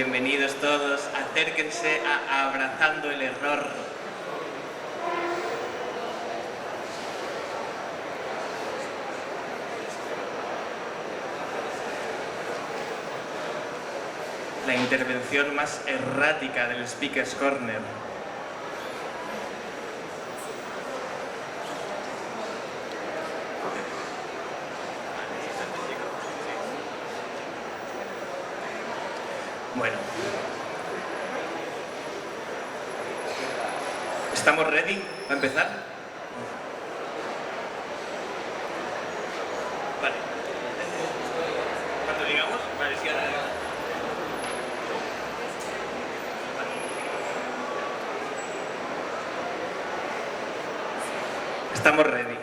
Bienvenidos todos, acérquense a Abrazando el Error. La intervención más errática del Speaker's Corner. Bueno, ¿estamos ready para empezar? Vale. ¿Cuánto digamos? Vale, sí, ahora. Estamos ready.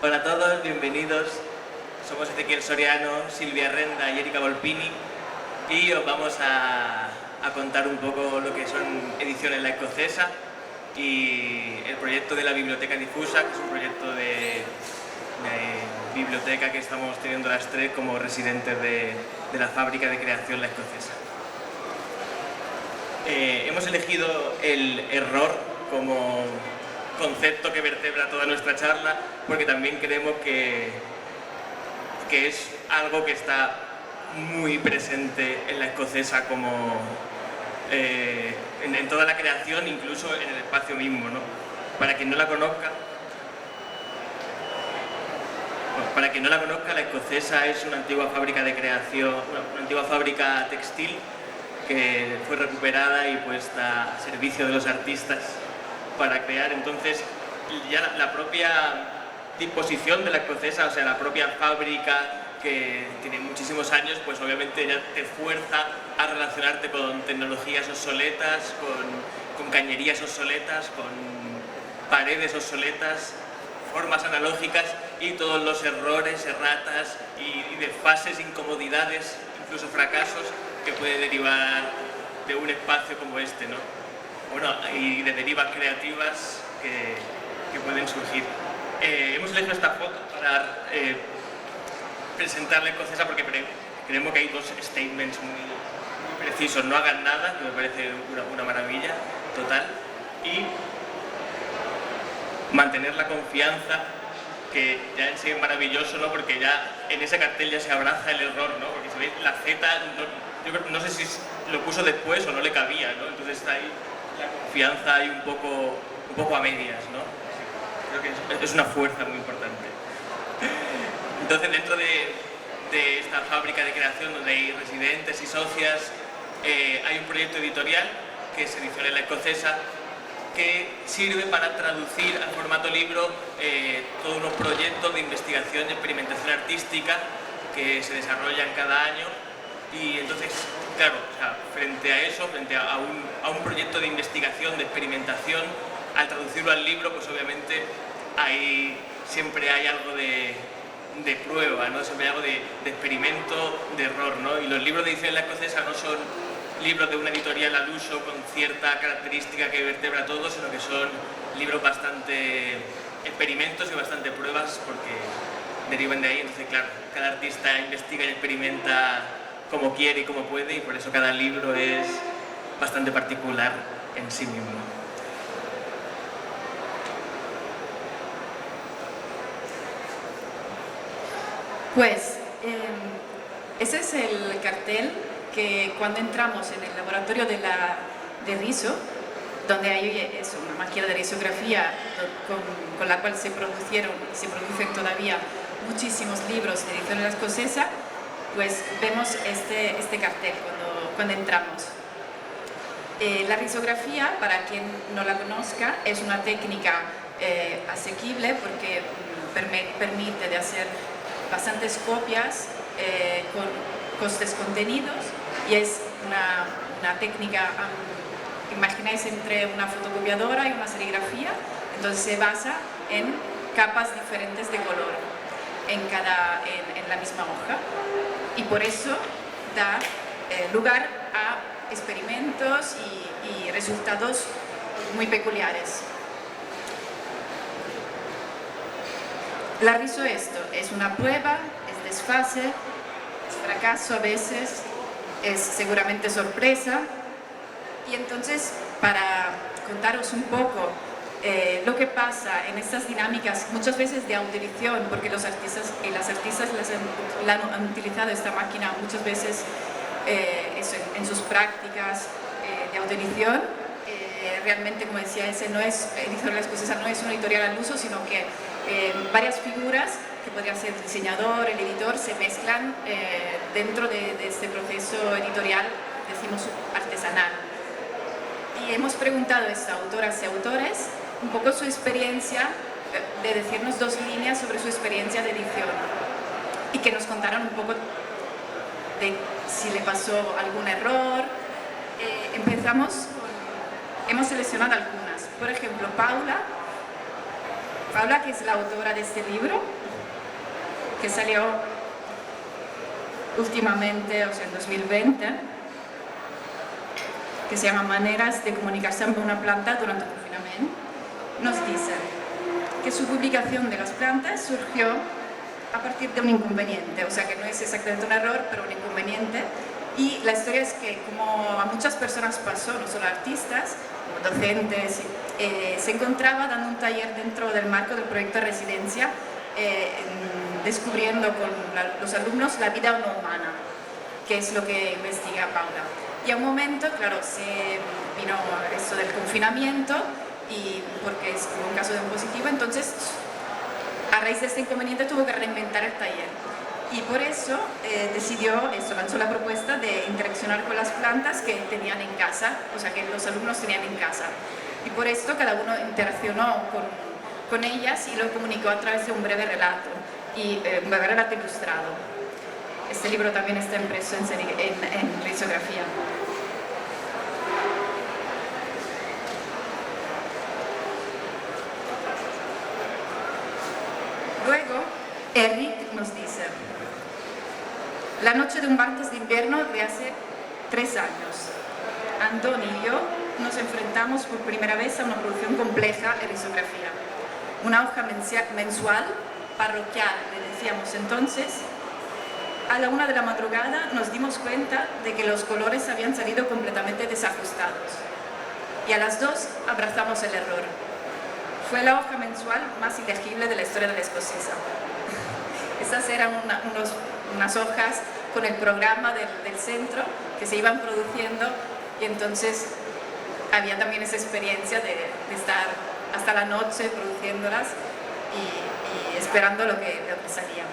Hola a todos, bienvenidos. Somos Ezequiel Soriano, Silvia Renda y Erika Volpini y os vamos a contar un poco lo que son Ediciones La Escocesa y el proyecto de la Biblioteca Difusa, que es un proyecto de biblioteca que estamos teniendo las tres como residentes de la fábrica de creación La Escocesa. Hemos elegido el error como concepto que vertebra toda nuestra charla, porque también creemos que es algo que está muy presente en La Escocesa como en toda la creación, incluso en el espacio mismo, ¿no? Para quien no la conozca, La Escocesa es una antigua fábrica de creación, una antigua fábrica textil que fue recuperada y puesta a servicio de los artistas para crear. Entonces ya la propia disposición de La Escocesa, o sea, la propia fábrica que tiene muchísimos años, pues obviamente ya te fuerza a relacionarte con tecnologías obsoletas, con cañerías obsoletas, con paredes obsoletas, formas analógicas y todos los errores, erratas y desfases, incomodidades, incluso fracasos que puede derivar de un espacio como este, ¿no? Bueno, y de derivas creativas que pueden surgir. Hemos elegido esta foto para presentar La Escocesa porque creemos que hay dos statements muy precisos. No hagan nada, que me parece una maravilla total, y mantener la confianza, que ya en sí es maravilloso, ¿no? Porque ya en ese cartel ya se abraza el error, ¿no? Porque si veis la Z, no sé si lo puso después o no le cabía, ¿no? Entonces está ahí la confianza ahí un poco a medias, ¿no? Creo que es una fuerza muy importante. Entonces, dentro de esta fábrica de creación donde hay residentes y socias, hay un proyecto editorial que es Ediciones La Escocesa, que sirve para traducir al formato libro todos los proyectos de investigación y experimentación artística que se desarrollan cada año. Y entonces, claro, o sea, frente a eso, frente a un proyecto de investigación, de experimentación, al traducirlo al libro, pues obviamente siempre hay algo de prueba, ¿no? Siempre hay algo de experimento, de error, ¿no? Y los libros de Ediciones La Escocesa no son libros de una editorial al uso con cierta característica que vertebra todo, sino que son libros bastante experimentos y bastante pruebas, porque derivan de ahí. Entonces, claro, cada artista investiga y experimenta como quiere y como puede, y por eso cada libro es bastante particular en sí mismo. Pues ese es el cartel que cuando entramos en el laboratorio de riso, donde hay una máquina de risografía con la cual se producen todavía muchísimos libros de edición escocesa, pues vemos este cartel cuando entramos. La risografía, para quien no la conozca, es una técnica asequible porque permite de hacer bastantes copias con costes contenidos, y es una técnica, imagináis, entre una fotocopiadora y una serigrafía. Entonces se basa en capas diferentes de color en la misma hoja, y por eso da lugar a experimentos y resultados muy peculiares. La riso es una prueba, es desfase, es fracaso a veces, es seguramente sorpresa. Y entonces, para contaros un poco lo que pasa en estas dinámicas, muchas veces de audición, porque los artistas y las artistas han utilizado esta máquina muchas veces en sus prácticas de audición. Realmente, como decía, ese no es Editorial Escocesa, no es una editorial al uso, sino que varias figuras, que podrían ser el diseñador, el editor, se mezclan dentro de este proceso editorial, decimos, artesanal. Y hemos preguntado a estas autoras y autores un poco su experiencia, de decirnos 2 líneas sobre su experiencia de edición, y que nos contaran un poco de si le pasó algún error. Hemos seleccionado algunas. Por ejemplo, Paula, que es la autora de este libro, que salió últimamente, o sea, en 2020, que se llama Maneras de comunicarse amb una planta durante el confinamiento, nos dice que su publicación de las plantas surgió a partir de un inconveniente, o sea que no es exactamente un error, pero un inconveniente. Y la historia es que, como a muchas personas pasó, no solo artistas, como docentes, se encontraba dando un taller dentro del marco del proyecto de residencia, descubriendo con los alumnos la vida no humana, que es lo que investiga Paula. Y a un momento, claro, se vino esto del confinamiento, y porque es como un caso de un positivo, entonces a raíz de este inconveniente tuvo que reinventar el taller. Y por eso lanzó la propuesta de interaccionar con las plantas que tenían en casa, o sea, que los alumnos tenían en casa. Y por esto cada uno interaccionó con ellas y lo comunicó a través de un breve relato, un breve relato ilustrado. Este libro también está impreso en risografía. Luego, Eric nos dice: la noche de un martes de invierno de hace 3 años, Antoni y yo nos enfrentamos por primera vez a una producción compleja en risografía. Una hoja mensual, parroquial, le decíamos entonces. A la 1 de la madrugada nos dimos cuenta de que los colores habían salido completamente desajustados. Y a las 2 abrazamos el error. Fue la hoja mensual más ilegible de la historia de la escocesa. Estas eran unas hojas con el programa del centro que se iban produciendo, y entonces había también esa experiencia de estar hasta la noche produciéndolas y esperando lo que salía.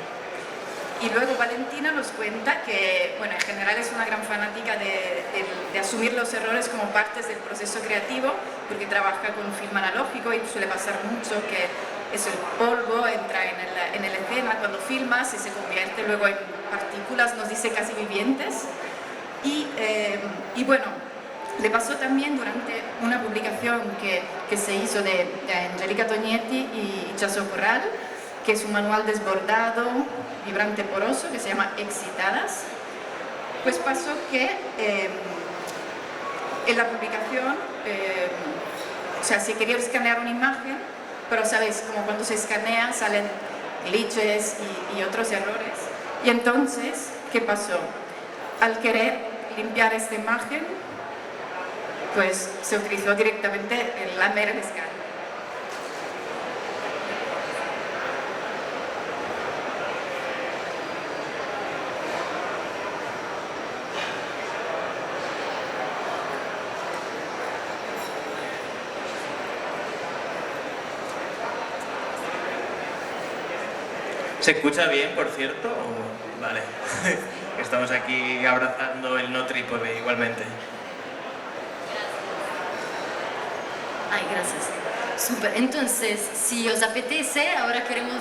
Y luego Valentina nos cuenta que, bueno, en general es una gran fanática de asumir los errores como partes del proceso creativo, porque trabaja con film analógico y suele pasar mucho que el polvo entra en la escena cuando filmas y se convierte luego en partículas, nos dice, casi vivientes. Y bueno, le pasó también durante una publicación que se hizo de Angelica Tognetti y Chaso Corral, que es un manual desbordado, vibrante, poroso, que se llama Excitadas. Pues pasó que en la publicación, o sea, se quería escanear una imagen, pero sabéis, como cuando se escanea salen glitches y otros errores. Y entonces, ¿qué pasó? Al querer limpiar esta imagen, pues se utilizó directamente el láser en escáner. ¿Se escucha bien, por cierto? Vale. Estamos aquí abrazando el no trípode igualmente. Ay, gracias. Súper. Entonces, si os apetece, ahora queremos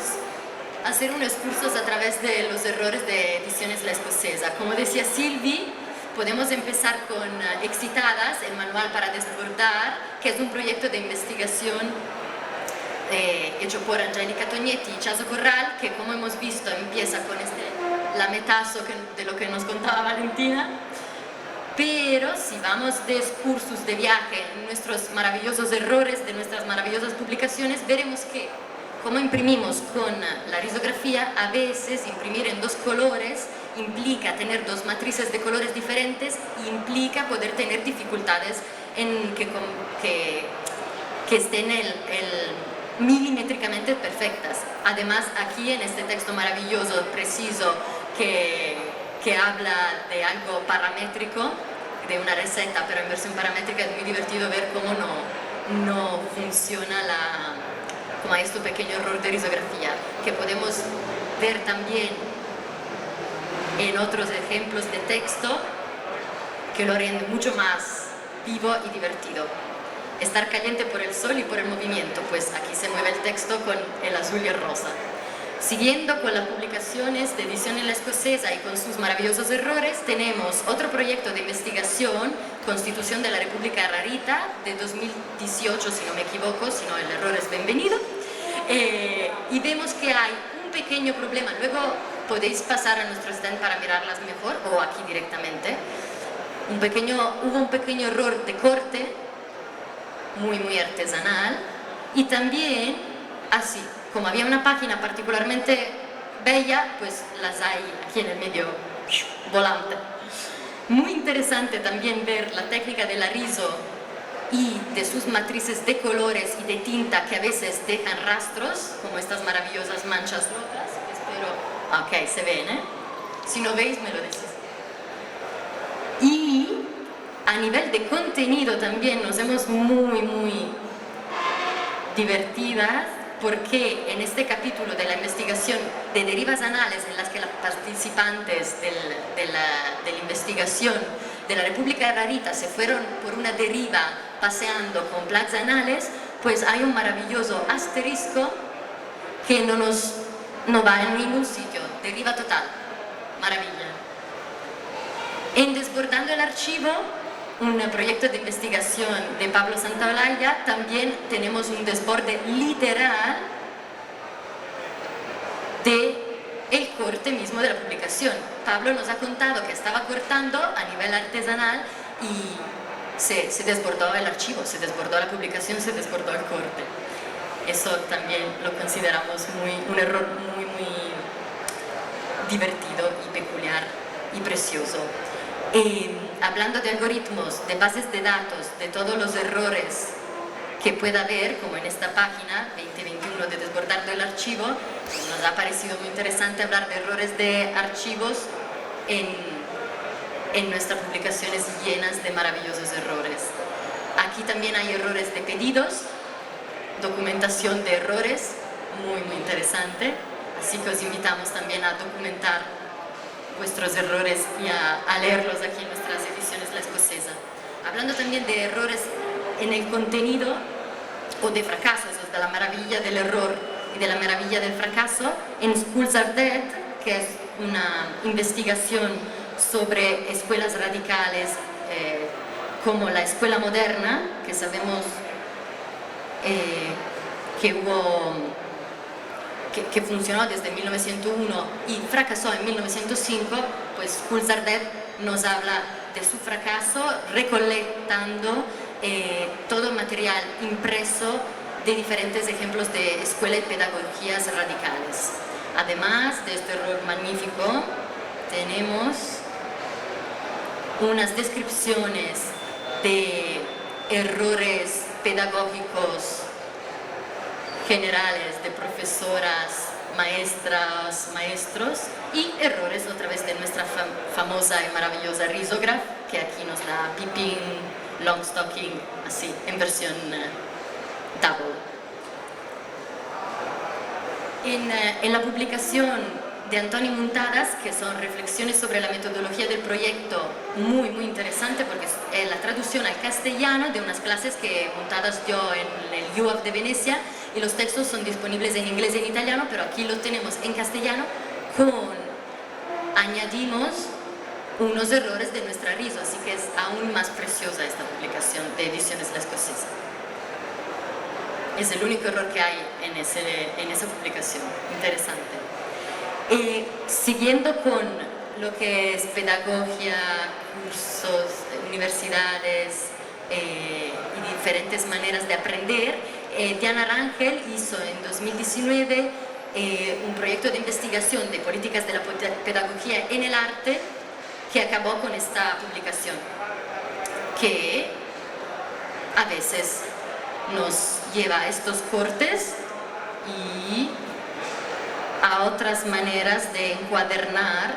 hacer unos cursos a través de los errores de Ediciones La Escocesa. Como decía Silvi, podemos empezar con Excitadas, el manual para desbordar, que es un proyecto de investigación hecho por Angelica Tognetti y Chazo Corral, que como hemos visto empieza con este lametazo de lo que nos contaba Valentina. Pero si vamos de excursus de viaje, nuestros maravillosos errores de nuestras maravillosas publicaciones, veremos que como imprimimos con la risografía, a veces imprimir en dos colores implica tener dos matrices de colores diferentes y implica poder tener dificultades en que estén milimétricamente perfectas. Además, aquí en este texto maravilloso, preciso, que habla de algo paramétrico, de una receta, pero en versión paramétrica, es muy divertido ver cómo no funciona como hay este pequeño error de risografía, que podemos ver también en otros ejemplos de texto, que lo rende mucho más vivo y divertido. Estar caliente por el sol y por el movimiento, pues aquí se mueve el texto con el azul y el rosa. Siguiendo con las publicaciones de Ediciones La Escocesa y con sus maravillosos errores, tenemos otro proyecto de investigación, Constitución de la República Rarita, de 2018, si no me equivoco, si no el error es bienvenido. Y vemos que hay un pequeño problema, luego podéis pasar a nuestro stand para mirarlas mejor, o aquí directamente. Hubo un pequeño error de corte, muy artesanal, y también así, como había una página particularmente bella, pues las hay aquí en el medio volante. Muy interesante también ver la técnica del arizo y de sus matrices de colores y de tinta que a veces dejan rastros, como estas maravillosas manchas locas. Espero, ok, se ven, ¿eh? Si no veis, me lo decís. Y a nivel de contenido también nos hemos muy divertidas, porque en este capítulo de la investigación de derivas anales, en las que las participantes de la investigación de la República Rarita se fueron por una deriva paseando con plaques anales, pues hay un maravilloso asterisco que no va en ningún sitio, deriva total, maravilla. En Desbordando el Archivo, un proyecto de investigación de Pablo Santaolalla, también tenemos un desborde literal del corte mismo de la publicación. Pablo nos ha contado que estaba cortando a nivel artesanal y se desbordó el archivo, se desbordó la publicación, se desbordó el corte. Eso también lo consideramos un error muy divertido y peculiar y precioso. Hablando de algoritmos, de bases de datos, de todos los errores que pueda haber, como en esta página 2021 de Desbordando el Archivo, nos ha parecido muy interesante hablar de errores de archivos en nuestras publicaciones llenas de maravillosos errores. Aquí también hay errores de pedidos, documentación de errores, muy interesante, así que os invitamos también a documentar vuestros errores y a leerlos aquí en nuestras ediciones La Escocesa. Hablando también de errores en el contenido o de fracasos, de la maravilla del error y de la maravilla del fracaso, en Schools Are Dead, que es una investigación sobre escuelas radicales como la escuela moderna, que sabemos que funcionó desde 1901 y fracasó en 1905, pues Schools Are Dead nos habla de su fracaso recolectando todo el material impreso de diferentes ejemplos de escuelas y pedagogías radicales. Además de este error magnífico, tenemos unas descripciones de errores pedagógicos generales de profesoras, maestras, maestros, y errores otra vez de nuestra famosa y maravillosa risograph, que aquí nos da Pippin Longstocking, así, en versión double. En la publicación de Antonio Muntadas, que son reflexiones sobre la metodología del proyecto, muy interesante porque es la traducción al castellano de unas clases que Muntadas dio en el UAF de Venecia, y los textos son disponibles en inglés y en italiano, pero aquí lo tenemos en castellano, añadimos unos errores de nuestra RISO, así que es aún más preciosa esta publicación de Ediciones La Escocesa. Es el único error que hay en esa publicación. Interesante. Siguiendo con lo que es pedagogía, cursos, universidades y diferentes maneras de aprender, Diana Rangel hizo en 2019 un proyecto de investigación de políticas de la pedagogía en el arte, que acabó con esta publicación, que a veces nos lleva a estos cortes y a otras maneras de encuadernar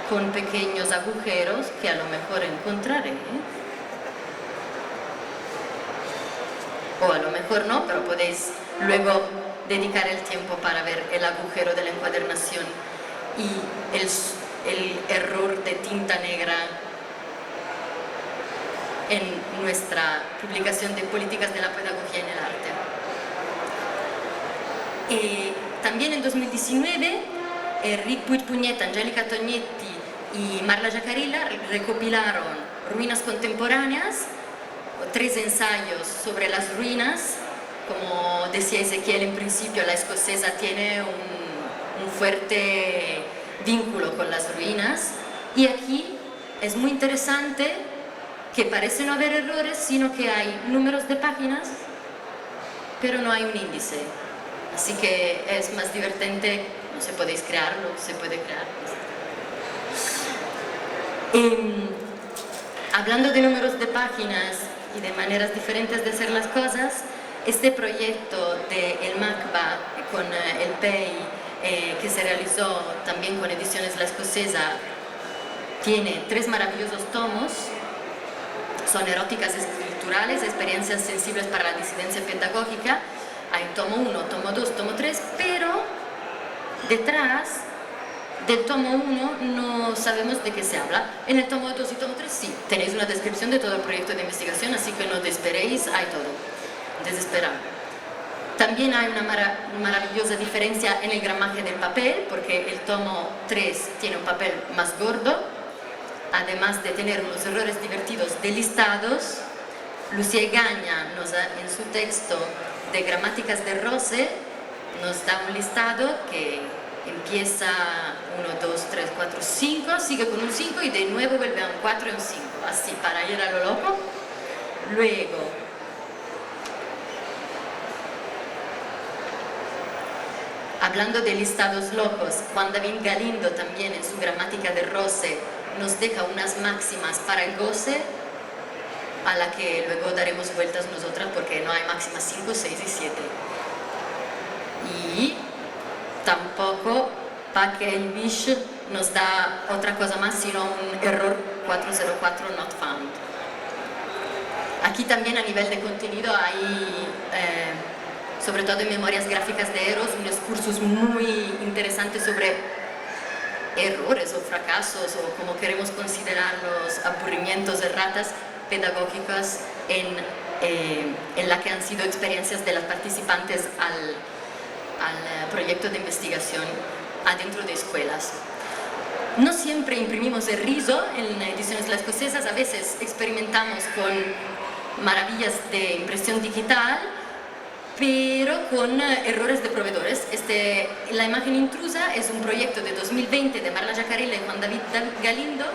con pequeños agujeros que a lo mejor encontraré, o a lo mejor no, pero podéis luego dedicar el tiempo para ver el agujero de la encuadernación y el error de tinta negra en nuestra publicación de políticas de la pedagogía en el arte. También en 2019, Rick Puigpuñeta, Angélica Tognetti y Marla Giacarilla recopilaron Ruinas Contemporáneas, 3 ensayos sobre las ruinas. Como decía Ezequiel en principio, La Escocesa tiene un fuerte vínculo con las ruinas, y aquí es muy interesante que parece no haber errores, sino que hay números de páginas, pero no hay un índice. Así que es más divertente, no sé, podéis crearlo, se puede crear. Hablando de números de páginas y de maneras diferentes de hacer las cosas, este proyecto del MACBA con el PEI, que se realizó también con Ediciones La Escocesa, tiene 3 maravillosos tomos. Son eróticas escriturales, experiencias sensibles para la disidencia pedagógica. Hay tomo 1, tomo 2, tomo 3, pero detrás del tomo 1 no sabemos de qué se habla. En el tomo 2 y tomo 3 sí, tenéis una descripción de todo el proyecto de investigación, así que no desesperéis, hay todo. Desesperad. También hay una maravillosa diferencia en el gramaje del papel, porque el tomo 3 tiene un papel más gordo, además de tener unos errores divertidos de listados. Lucía Egaña en su texto de Gramáticas de Rose nos da un listado que empieza 1, 2, 3, 4, 5, sigue con un 5 y de nuevo vuelve a un 4 y un 5, así para ir a lo loco. Luego, hablando de listados locos, Juan David Galindo también en su Gramática de Rose nos deja unas máximas para el goce, a la que luego daremos vueltas nosotras porque no hay máximas 5, 6 y 7. Y tampoco Paquelbish nos da otra cosa más, sino un error 404 not found. Aquí también a nivel de contenido hay, sobre todo en Memorias Gráficas de Eros, unos cursos muy interesantes sobre errores o fracasos, o como queremos considerarlos, aburrimientos, erratas pedagógicas en la que han sido experiencias de las participantes al proyecto de investigación adentro de escuelas. No siempre imprimimos el riso en Ediciones Las Escocesas, a veces experimentamos con maravillas de impresión digital, pero con errores de proveedores. La imagen intrusa es un proyecto de 2020 de Marla Giacarilla y Juan David Galindo,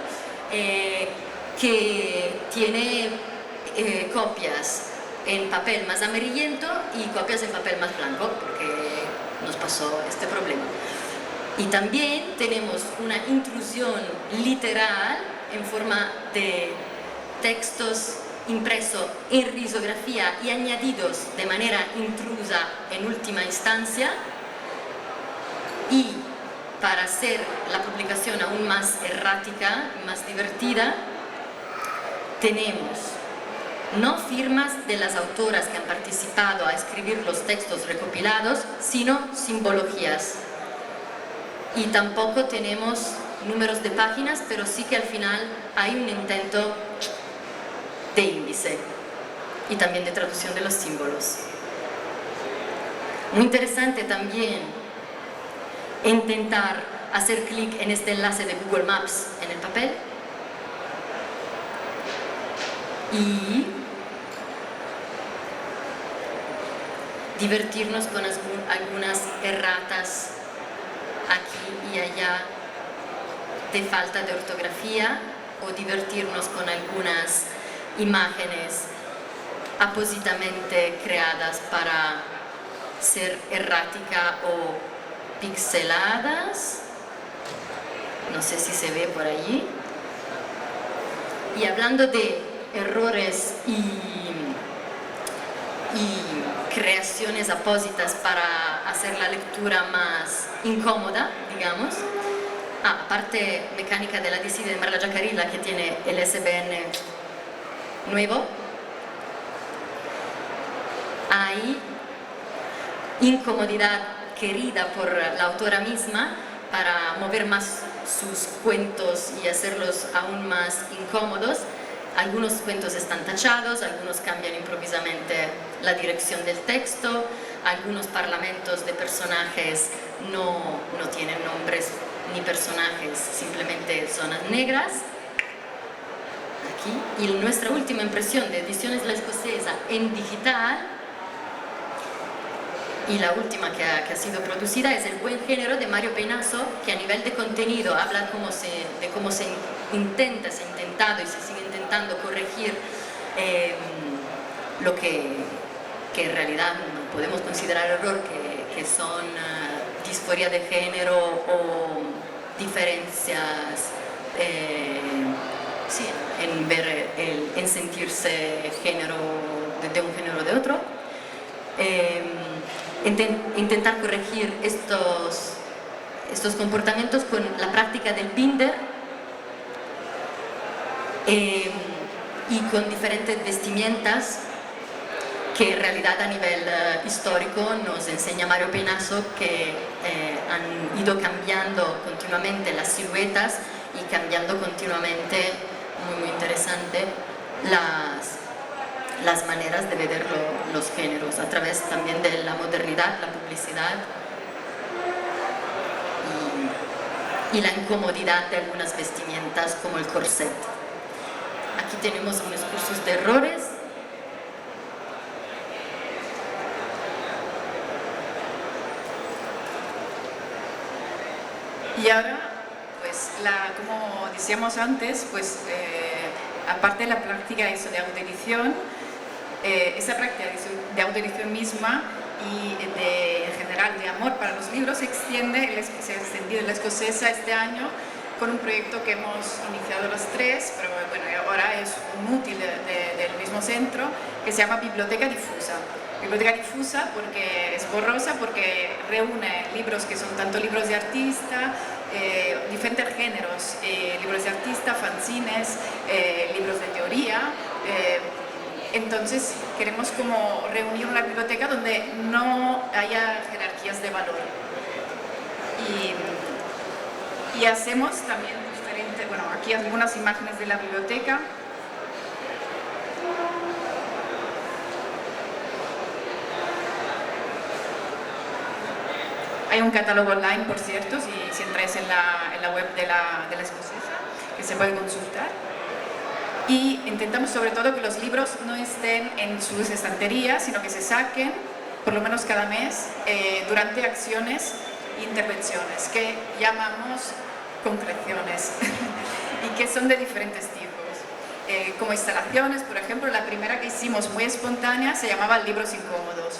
que tiene copias en papel más amarillento y copias en papel más blanco, porque nos pasó este problema. Y también tenemos una intrusión literal en forma de textos impreso en risografía y añadidos de manera intrusa en última instancia. Y para hacer la publicación aún más errática, más divertida, tenemos no firmas de las autoras que han participado a escribir los textos recopilados, sino simbologías. Y tampoco tenemos números de páginas, pero sí que al final hay un intento de índice y también de traducción de los símbolos. Muy interesante también intentar hacer clic en este enlace de Google Maps en el papel y divertirnos con algunas erratas aquí y allá de falta de ortografía, o divertirnos con algunas imágenes apósitamente creadas para ser errática o pixeladas. No sé si se ve por allí. Y hablando de errores y creaciones apósitas para hacer la lectura más incómoda, digamos, aparte Mecánica de la DC de Marla Giacarilla, que tiene el SBN nuevo, hay incomodidad querida por la autora misma para mover más sus cuentos y hacerlos aún más incómodos. Algunos cuentos están tachados, algunos cambian improvisamente la dirección del texto, algunos parlamentos de personajes no tienen nombres ni personajes, simplemente zonas negras. Aquí. Y nuestra última impresión de Ediciones La Escocesa en digital, y la última que ha sido producida, es El buen género de Mario Peinasso, que a nivel de contenido habla de cómo se ha intentado y se sigue intentando corregir lo que en realidad no podemos considerar error, que son disforia de género o diferencias sí, en ver en sentirse género de un género de otro. Intentar corregir estos comportamientos con la práctica del binder y con diferentes vestimentas que en realidad a nivel histórico nos enseña Mario Peinasso, que han ido cambiando continuamente las siluetas y cambiando continuamente, muy interesante, las maneras de ver los géneros a través también de la modernidad, la publicidad y la incomodidad de algunas vestimentas como el corset. Aquí tenemos unos cursos de errores. Y ahora, pues, como decíamos antes, pues, aparte de la práctica de autoedición, esa práctica de autoedición misma y en general de amor para los libros se ha extendido en La Escocesa este año con un proyecto que hemos iniciado los tres, pero bueno, ahora es un útil del mismo centro, que se llama Biblioteca Difusa. Biblioteca Difusa porque es borrosa, porque reúne libros que son tanto libros de artista, diferentes géneros, libros de artista, fanzines, libros de teoría. Entonces queremos como reunir una biblioteca donde no haya jerarquías de valor. Y hacemos también diferentes, bueno, aquí algunas imágenes de la biblioteca. Hay un catálogo online, por cierto, si entráis en la web de la Escocesa, que se puede consultar. Y intentamos sobre todo que los libros no estén en sus estanterías, sino que se saquen, por lo menos cada mes, durante acciones e intervenciones, que llamamos concreciones, y que son de diferentes tipos. Como instalaciones, por ejemplo, la primera que hicimos muy espontánea se llamaba Libros Incómodos.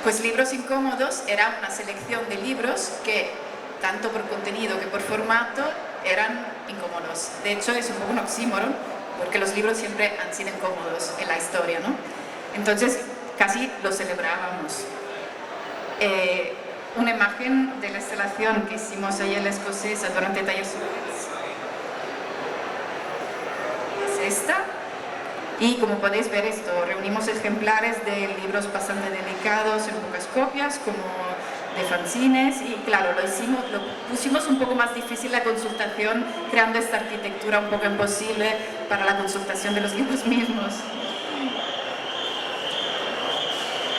Pues Libros Incómodos era una selección de libros que, tanto por contenido que por formato, eran incómodos. De hecho, es un poco un oxímoron, porque los libros siempre han sido incómodos en la historia, ¿no? Entonces, casi lo celebrábamos. Una imagen de la instalación que hicimos ahí en La Escocesa durante talleres es esta. Y como podéis ver esto, reunimos ejemplares de libros bastante delicados en pocas copias, como de fanzines, y claro, lo pusimos un poco más difícil la consultación, creando esta arquitectura un poco imposible para la consultación de los libros mismos.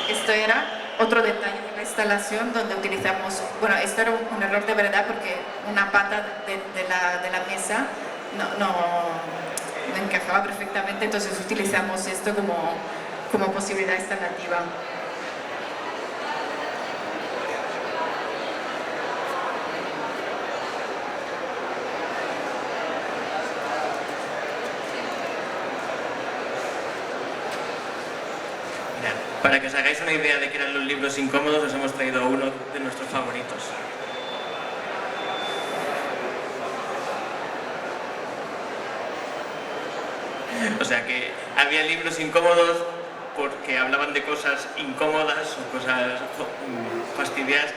Esto era otro detalle de la instalación donde utilizamos, bueno, esto era un error de verdad porque una pata de la mesa no encajaba perfectamente, entonces utilizamos esto como posibilidad instalativa. Para que os hagáis una idea de qué eran los libros incómodos, os hemos traído uno de nuestros favoritos. O sea que había libros incómodos porque hablaban de cosas incómodas o cosas fastidiadas,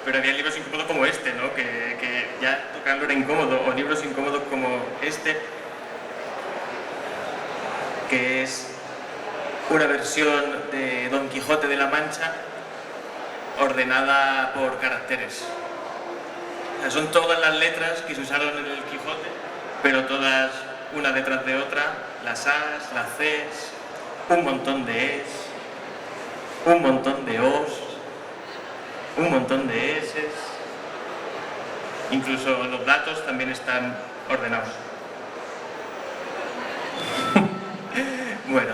pero había libros incómodos como este, ¿no? Que ya tocarlo era incómodo, o libros incómodos como este, que es una versión de Don Quijote de la Mancha ordenada por caracteres. O sea, son todas las letras que se usaron en el Quijote, pero todas una detrás de otra, las As, las Cs, un montón de Es, un montón de Os, un montón de Ss, incluso los datos también están ordenados. Bueno,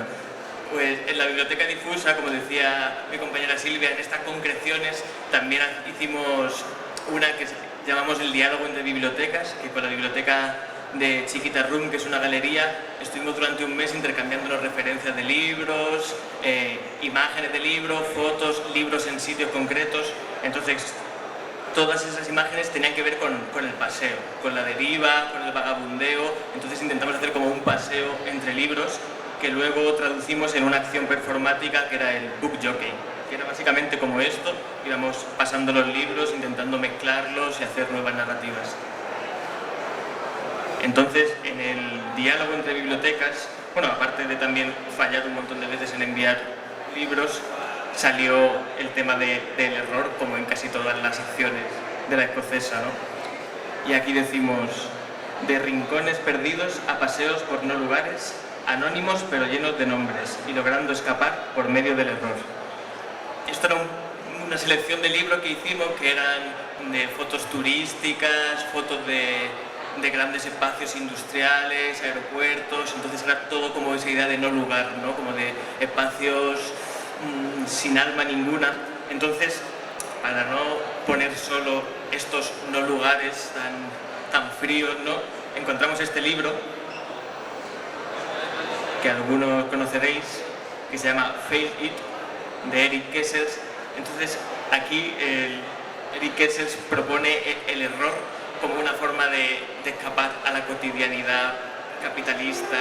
pues en la biblioteca difusa, como decía mi compañera Silvia, en estas concreciones también hicimos una que llamamos el diálogo entre bibliotecas, que con la biblioteca de Chiquita Room, que es una galería, estuvimos durante un mes intercambiando referencias de libros, imágenes de libros, fotos, libros en sitios concretos. Entonces, todas esas imágenes tenían que ver con el paseo, con la deriva, con el vagabundeo. Entonces intentamos hacer como un paseo entre libros que luego traducimos en una acción performática que era el book jockey, que era básicamente como esto: íbamos pasando los libros, intentando mezclarlos y hacer nuevas narrativas. Entonces, en el diálogo entre bibliotecas, bueno, aparte de también fallar un montón de veces en enviar libros, salió el tema del error, como en casi todas las secciones de la escocesa, ¿no? Y aquí decimos: de rincones perdidos a paseos por no lugares, anónimos pero llenos de nombres, y logrando escapar por medio del error. Esto era una selección de libros que hicimos, que eran de fotos turísticas, fotos de grandes espacios industriales, aeropuertos. Entonces era todo como esa idea de no lugar, ¿no? Como de espacios sin alma ninguna. Entonces, para no poner solo estos no lugares tan fríos, ¿no?, encontramos este libro que algunos conoceréis, que se llama Fail It, de Eric Kessels. Entonces aquí Eric Kessels propone el error como una forma de escapar a la cotidianidad capitalista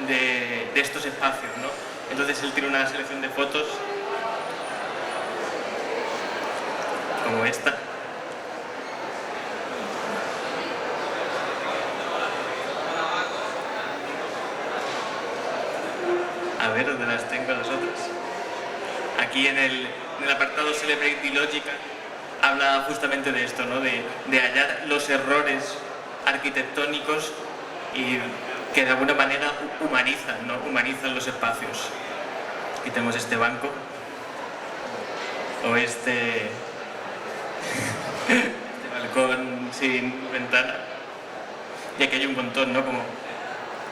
de estos espacios, ¿no? Entonces él tiene una selección de fotos como esta. A ver dónde las tengo las otras. Aquí en el apartado Celebrate Logica habla justamente de esto, ¿no? De hallar los errores arquitectónicos y que de alguna manera humanizan, ¿no? Humanizan los espacios. Aquí tenemos este banco, o este balcón sin ventana, y aquí hay un montón, ¿no? Como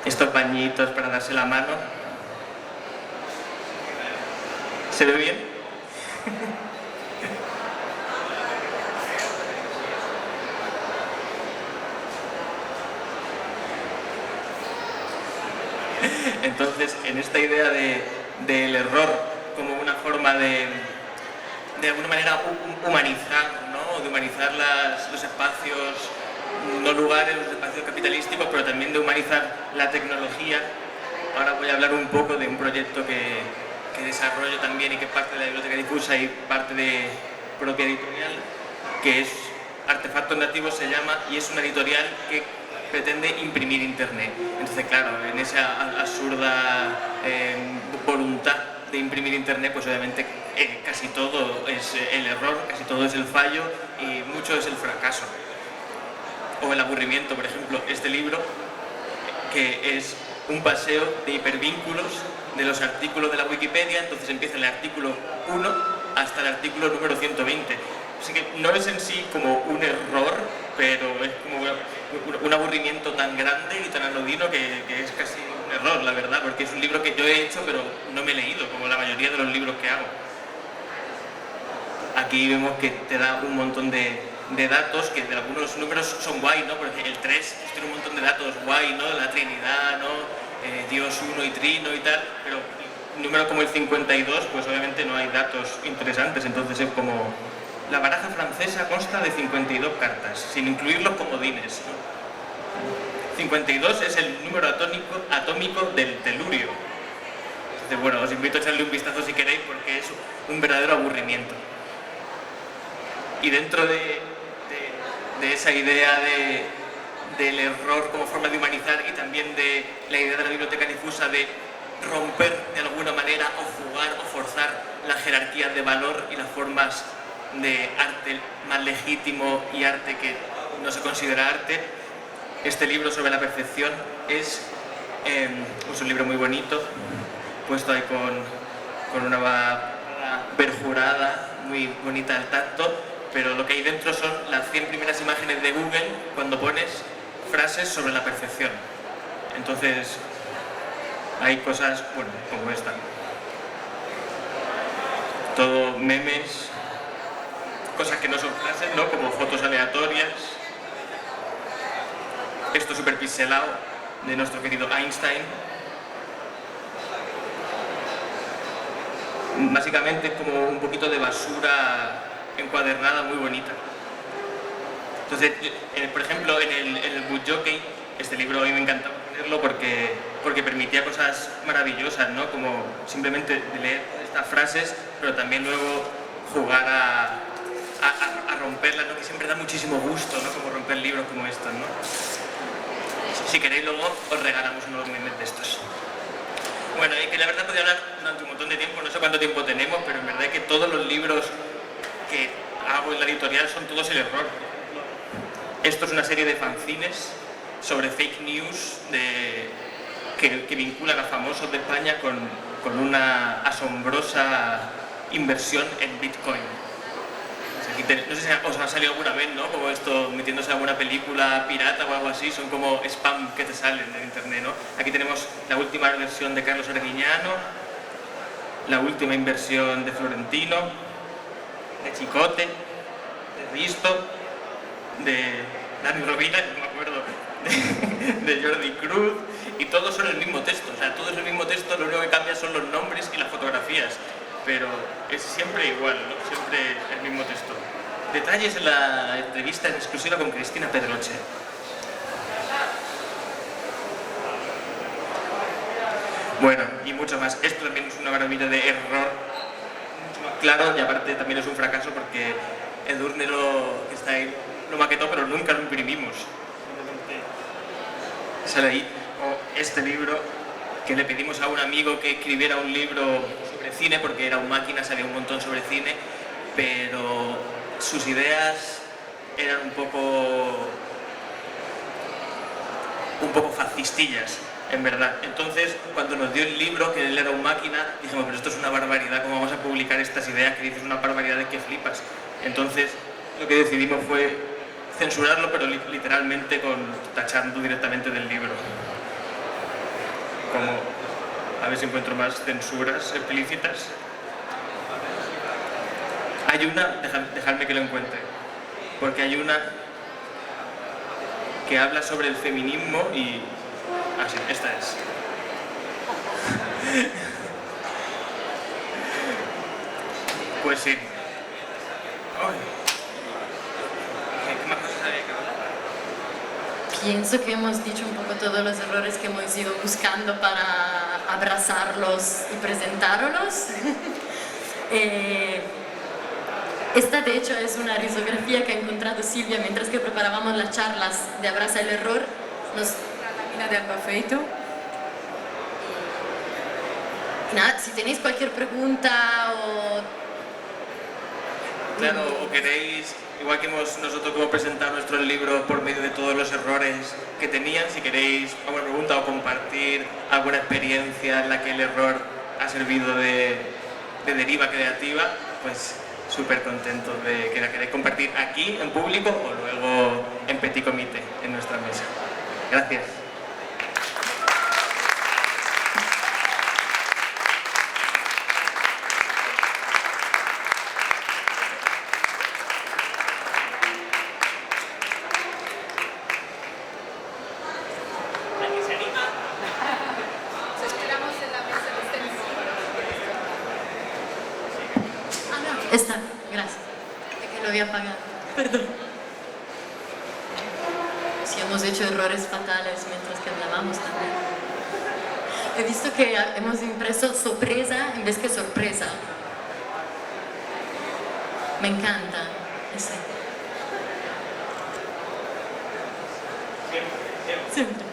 estos bañitos para darse la mano. ¿Se ve bien? Entonces, en esta idea del error como una forma de alguna manera humanizar, ¿no? De humanizar los espacios, no lugares, los espacios capitalísticos, pero también de humanizar la tecnología. Ahora voy a hablar un poco de un proyecto que desarrollo también y que es parte de la biblioteca difusa y parte de propia editorial, que es Artefactos Nativos, se llama, y es una editorial que pretende imprimir Internet. Entonces, claro, en esa absurda voluntad de imprimir Internet, pues obviamente casi todo es el error, casi todo es el fallo y mucho es el fracaso. O el aburrimiento, por ejemplo, este libro, que es un paseo de hipervínculos de los artículos de la Wikipedia, entonces empieza en el artículo 1 hasta el artículo número 120. Así que no es en sí como un error, pero es como un aburrimiento tan grande y tan anodino que es casi un error, la verdad, porque es un libro que yo he hecho pero no me he leído, como la mayoría de los libros que hago. Aquí vemos que te da un montón de datos, que de algunos números son guay, ¿no? Porque el 3 tiene un montón de datos guay, ¿no? La Trinidad, ¿no? Dios uno y Trino y tal, pero un número como el 52, pues obviamente no hay datos interesantes, entonces es como... La baraja francesa consta de 52 cartas, sin incluir los comodines, ¿no? 52 es el número atómico del telurio. Entonces, bueno, os invito a echarle un vistazo si queréis, porque es un verdadero aburrimiento. Y dentro de esa idea del error como forma de humanizar y también de la idea de la biblioteca difusa de romper de alguna manera o jugar o forzar las jerarquías de valor y las formas de arte más legítimo y arte que no se considera arte, este libro sobre la perfección es un libro muy bonito, puesto ahí con una perjurada muy bonita al tacto, pero lo que hay dentro son las 100 primeras imágenes de Google cuando pones frases sobre la perfección. Entonces hay cosas, bueno, como esta. Todo memes, cosas que no son frases, ¿no? Como fotos aleatorias. Esto súper pixelado de nuestro querido Einstein. Básicamente es como un poquito de basura encuadernada muy bonita. Entonces, por ejemplo, en el Book Jockey, este libro a mí me encantaba leerlo porque permitía cosas maravillosas, ¿no? Como simplemente leer estas frases, pero también luego jugar a romperlas, ¿no? Que siempre da muchísimo gusto, ¿no? Como romper libros como estos, ¿no? Si queréis luego os regalamos unos memes de estos. Bueno, y que la verdad podría hablar durante un montón de tiempo, no sé cuánto tiempo tenemos, pero en verdad es que todos los libros que hago en la editorial son todos el error. Esto es una serie de fanzines sobre fake news que vinculan a famosos de España con una asombrosa inversión en Bitcoin. No sé si os ha salido alguna vez, ¿no? Como esto metiéndose en alguna película pirata o algo así, son como spam que te salen en internet, ¿no? Aquí tenemos la última versión de Carlos Arguiñano, la última inversión de Florentino, de Chicote, de Risto, de Dani Rovira, no me acuerdo, de Jordi Cruz, y todos son el mismo texto, o sea, todo es el mismo texto, lo único que cambia son los nombres y las fotografías, pero es siempre igual, ¿no? Siempre el mismo texto. Detalles en la entrevista en exclusiva con Cristina Pedroche. Bueno, y mucho más. Esto también es una maravilla de error, mucho más claro, y aparte también es un fracaso porque Edurne que está ahí lo maquetó, pero nunca lo imprimimos. Simplemente sale ahí. O este libro, que le pedimos a un amigo que escribiera un libro sobre cine, porque era un máquina, sabía un montón sobre cine, pero sus ideas eran un poco fascistillas, en verdad. Entonces, cuando nos dio el libro, que él era un máquina, dijimos, pero esto es una barbaridad, ¿cómo vamos a publicar estas ideas que dices una barbaridad de que flipas? Entonces, lo que decidimos fue censurarlo, pero literalmente tachando directamente del libro. Como, a ver si encuentro más censuras explícitas. Hay una, dejadme que lo encuentre, porque hay una que habla sobre el feminismo y... Ah, sí, esta es. Pues sí. Ay. ¿Qué más cosas había que hablar? Pienso que hemos dicho un poco todos los errores que hemos ido buscando para abrazarlos y presentarlos. Esta de hecho es una risografía que ha encontrado Silvia mientras que preparábamos las charlas de Abraza el Error La lámina de Albafeito. Y nada, si tenéis cualquier pregunta o... Claro, o queréis, igual que nosotros hemos presentado nuestro libro por medio de todos los errores que tenían, si queréis alguna pregunta o compartir alguna experiencia en la que el error ha servido de deriva creativa, pues súper contentos de que la queréis compartir aquí en público o luego en petit comité, en nuestra mesa. Gracias. Esperamos en la mesa de Esta, gracias. Es que lo había apagado. Perdón. Si hemos hecho errores fatales mientras que hablábamos también. He visto que hemos impreso sorpresa en vez que sorpresa. Me encanta. Ese. Siempre.